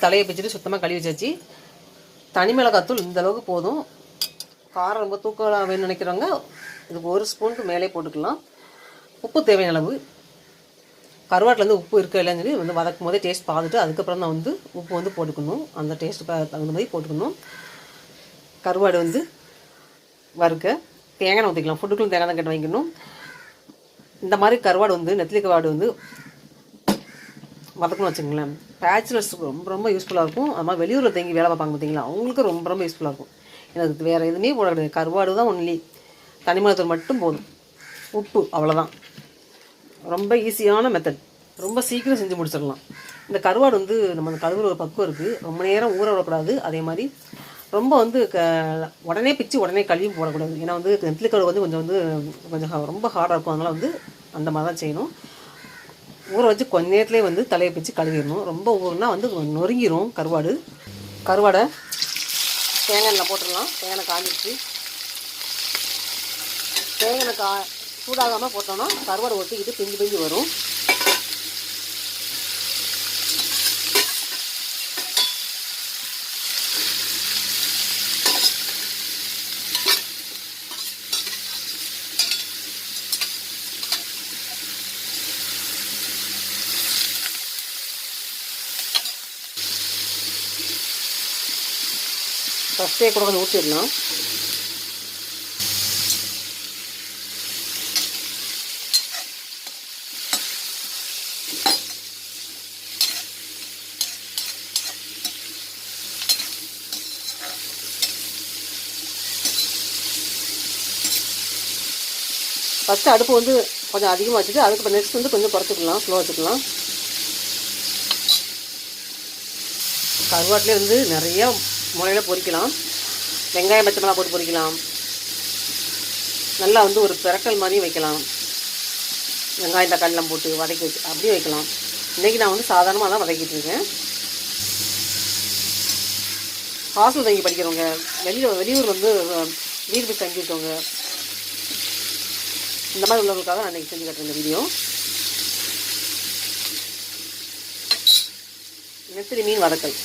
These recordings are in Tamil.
தலையை பிச்சுட்டு சுத்தமாக கழுவி வச்சாச்சு. தனி மிளகாத்தூள் இந்த அளவுக்கு போதும். காரம் ரொம்ப தூக்கலாம் வேணும்னு நினைக்கிறவங்க இதுக்கு 1 ஸ்பூனுக்கு மேலே போட்டுக்கலாம். உப்பு தேவையான அளவு. கருவாட்டிலேருந்து உப்பு இருக்கா இல்லைன்னு சொல்லி வந்து வதக்கும் போதே டேஸ்ட் பார்த்துட்டு அதுக்கப்புறம் தான் வந்து உப்பு வந்து போட்டுக்கணும். அந்த டேஸ்ட்டு தகுந்த மாதிரி போட்டுக்கணும். கருவாடு வந்து வறுக்க தேங்காய் ஊற்றிக்கலாம். ஃபுட்டுக்குள்ள தேங்காய் தான் கட்டு வைக்கணும். இந்த மாதிரி கருவாடு வந்து நெத்திலி கருவாடு வந்து வதக்கணும்னு வச்சுங்களேன். பேச்சுலர்ஸுக்கு ரொம்ப ரொம்ப யூஸ்ஃபுல்லாக இருக்கும். அது மாதிரி வெளியூரில் தங்கி வேலை பார்ப்பாங்க பார்த்தீங்களா, அவங்களுக்கு ரொம்ப ரொம்ப யூஸ்ஃபுல்லாக இருக்கும். எனக்கு வேறு எதுவுமே போட கிடையாது. கருவாடு தான் ஒன்லி. தனி மிளகாத்தூள் மட்டும் போதும். உப்பு அவ்வளோதான். ரொம்ப ஈஸியான மெத்தட். ரொம்ப சீக்கிரம் செஞ்சு முடிச்சிடலாம். இந்த கருவாடு வந்து நம்ம அந்த கழுவுற ஒரு பக்குவம் இருக்குது. ரொம்ப நேரம் ஊற விடக்கூடாது. அதே மாதிரி ரொம்ப வந்து உடனே பிச்சு உடனே கழுவி போடக்கூடாது. ஏன்னா வந்து நெத்திலி கருவாடு வந்து கொஞ்சம் ரொம்ப ஹார்டாக இருக்கும். அதனால் வந்து அந்த மாதிரி தான் செய்யணும். ஊற வச்சு கொஞ்ச நேரத்துலேயே வந்து தலையை பிச்சு கழுவிடணும். ரொம்ப ஊறுனா வந்து நொறுங்கிடும் கருவாடு. கருவாடை தேங்காய் எண்ணெய் போட்டுடலாம். தேங்காய் காஞ்சிடுச்சு. தேங்காய் சூடாகாமல் போட்டோன்னா கருவாடு ஒட்டிக்கிட்டு பிஞ்சு பிஞ்சு வரும். ஃபஸ்ட்டே கூட கொஞ்சம் ஊற்றிடலாம். ஃபஸ்ட்டு அடுப்பு வந்து கொஞ்சம் அதிகமாக வச்சுட்டு அதுக்கு நெக்ஸ்ட் வந்து கொஞ்சம் குறைச்சிக்கலாம், ஸ்லோ வச்சுக்கலாம். கருவாட்டிலே வந்து நிறையா முறையில் பொரிக்கலாம். வெங்காயம் பச்சை மிளகா போட்டு பொரிக்கலாம். நல்லா வந்து ஒரு பிரட்டல் மாதிரி வைக்கலாம். வெங்காயம் தக்காளிலாம் போட்டு வதக்கி வச்சு அப்படியே வைக்கலாம். இன்றைக்கி நான் வந்து சாதாரணமாக தான் வதக்கிட்டு இருக்கேன். ஹாஸ்டல் தங்கி படிக்கிறவங்க, வெளியூர் வந்து வீடு போய் தங்கியிருக்கவங்க, இந்த மாதிரி உள்ளவங்களுக்காக நான் இன்றைக்கி செஞ்சு காட்டுறேன் இந்த வீடியோ. நெத்திலி மீன் வதக்கல்.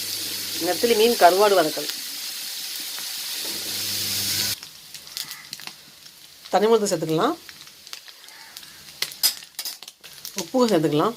நெத்திலி மீன் கருவாடு வதக்கல். தனி மிளகாய் சேர்த்துக்கலாம். உப்பு சேர்த்துக்கலாம்.